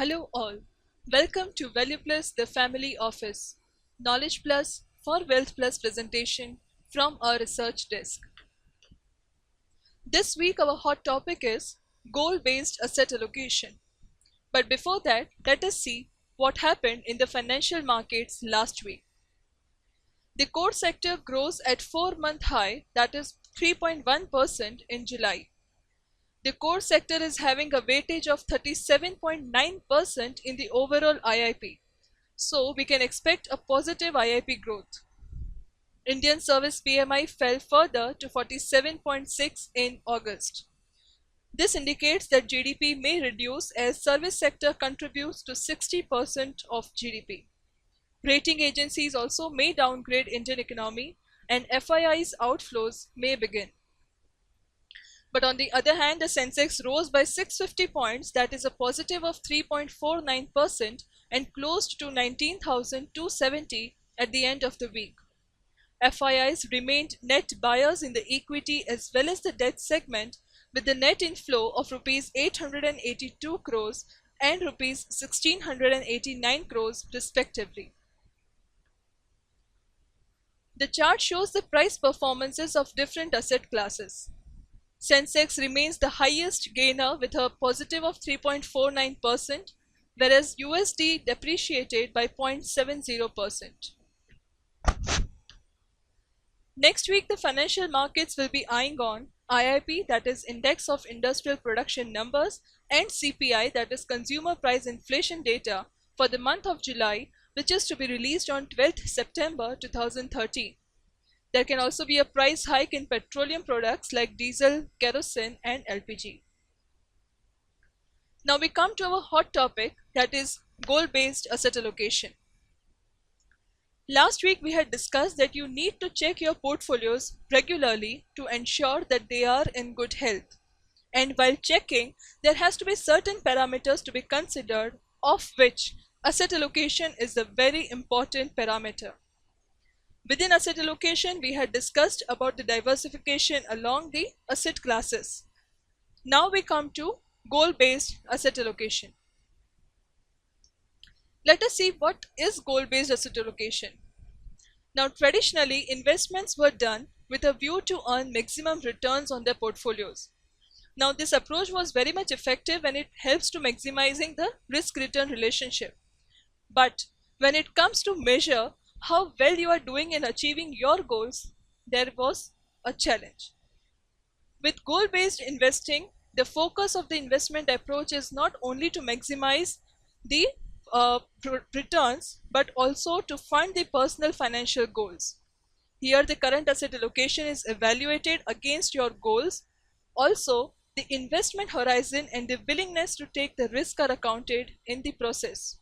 Hello all. Welcome to Value Plus the Family Office. Knowledge Plus for Wealth Plus presentation from our research desk. This week our hot topic is goal-based asset allocation. But before that, let us see what happened in the financial markets last week. The core sector grows at 4-month high, that is 3.1% in July. The core sector is having a weightage of 37.9% in the overall IIP. So we can expect a positive IIP growth. Indian service PMI fell further to 47.6 in August. This indicates that GDP may reduce as service sector contributes to 60% of GDP. Rating agencies also may downgrade Indian economy and FII's outflows may begin. But on the other hand, the Sensex rose by 650 points, that is a positive of 3.49%, and closed to 19,270 at the end of the week. FIIs remained net buyers in the equity as well as the debt segment, with the net inflow of Rs 882 crores and Rs 1689 crores respectively. The chart shows the price performances of different asset classes. Sensex remains the highest gainer with a positive of 3.49%, whereas USD depreciated by 0.70%. Next week, the financial markets will be eyeing on IIP, that is Index of Industrial Production Numbers, and CPI, that is Consumer Price Inflation data for the month of July, which is to be released on 12th September 2013. There can also be a price hike in petroleum products like diesel, kerosene and LPG. Now we come to our hot topic, that is goal-based asset allocation. Last week we had discussed that you need to check your portfolios regularly to ensure that they are in good health. And while checking, there has to be certain parameters to be considered, of which asset allocation is a very important parameter. Within asset allocation, we had discussed about the diversification along the asset classes. Now we come to goal-based asset allocation. Let us see what is goal-based asset allocation. Now traditionally, investments were done with a view to earn maximum returns on their portfolios. Now this approach was very much effective and it helps to maximizing the risk-return relationship. But when it comes to measure how well you are doing in achieving your goals, there was a challenge. With goal-based investing, the focus of the investment approach is not only to maximize the returns, but also to fund the personal financial goals. Here the current asset allocation is evaluated against your goals. Also, the investment horizon and the willingness to take the risk are accounted in the process.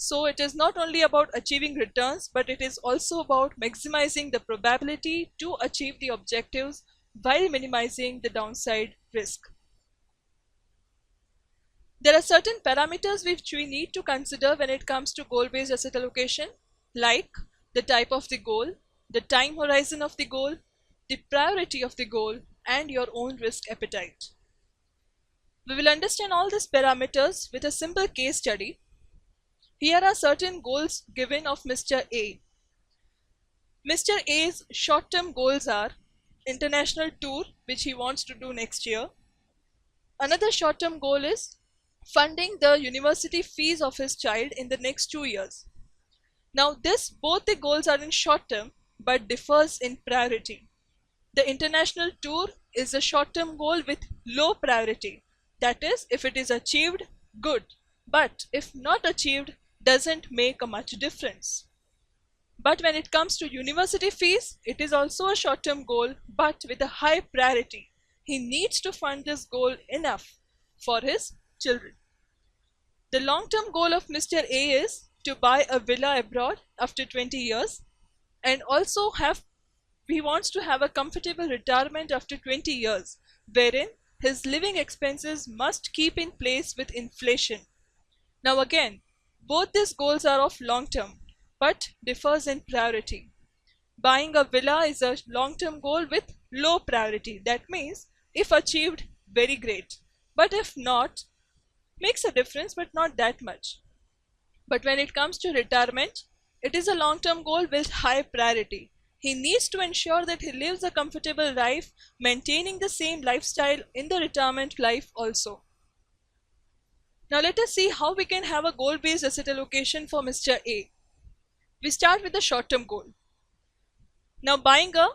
So it is not only about achieving returns, but it is also about maximizing the probability to achieve the objectives while minimizing the downside risk. There are certain parameters which we need to consider when it comes to goal-based asset allocation, like the type of the goal, the time horizon of the goal, the priority of the goal, and your own risk appetite. We will understand all these parameters with a simple case study. Here are certain goals given of Mr. A. Mr. A's short-term goals are international tour, which he wants to do next year. Another short-term goal is funding the university fees of his child in the next 2 years. Now both the goals are in short-term but differs in priority. The international tour is a short-term goal with low priority. That is, if it is achieved, good. But if not achieved, doesn't make a much difference. But when it comes to university fees, it is also a short-term goal but with a high priority. He needs to fund this goal enough for his children. The long-term goal of Mr. A is to buy a villa abroad after 20 years and also he wants to have a comfortable retirement after 20 years, wherein his living expenses must keep in place with inflation. Now again, both these goals are of long term but differs in priority. Buying a villa is a long-term goal with low priority. That means if achieved, very great. But if not, makes a difference, but not that much. But when it comes to retirement, it is a long-term goal with high priority. He needs to ensure that he lives a comfortable life, maintaining the same lifestyle in the retirement life also. Now let us see how we can have a goal-based asset allocation for Mr. A. We start with the short-term goal. Now buying a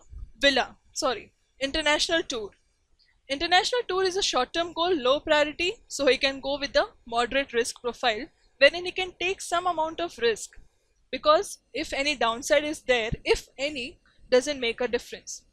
international tour. International tour is a short-term goal, low priority, so he can go with the moderate risk profile, wherein he can take some amount of risk, because if any downside is there, if any, doesn't make a difference.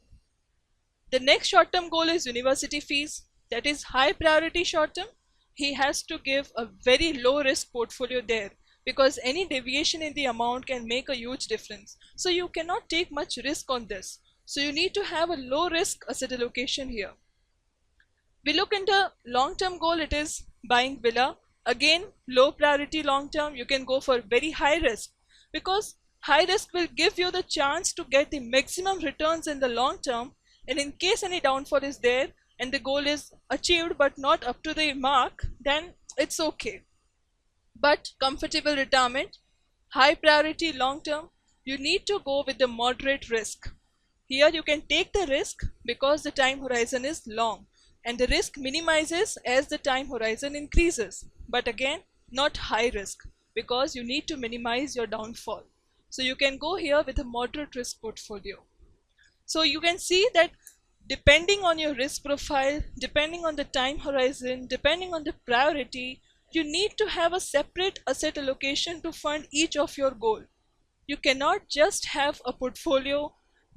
The next short-term goal is university fees. That is high priority short-term. He has to give a very low risk portfolio there, because any deviation in the amount can make a huge difference. So you cannot take much risk on this. So you need to have a low risk asset allocation here. We look into long-term goal, it is buying villa. Again, low priority long-term, you can go for very high risk, because high risk will give you the chance to get the maximum returns in the long term, and in case any downfall is there and the goal is achieved but not up to the mark, then it's okay. But comfortable retirement, high priority long term, you need to go with the moderate risk. Here you can take the risk because the time horizon is long, and the risk minimizes as the time horizon increases, but again not high risk, because you need to minimize your downfall. So you can go here with a moderate risk portfolio. So you can see that depending on your risk profile, depending on the time horizon, depending on the priority, you need to have a separate asset allocation to fund each of your goal. You cannot just have a portfolio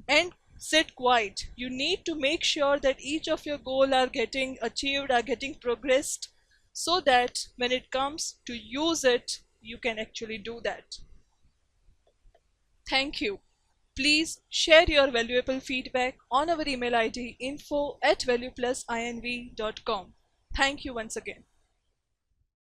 and sit quiet. You need to make sure that each of your goals are getting achieved, are getting progressed, so that when it comes to use it, you can actually do that. Thank you. Please share your valuable feedback on our email ID info@valueplusinv.com. Thank you once again.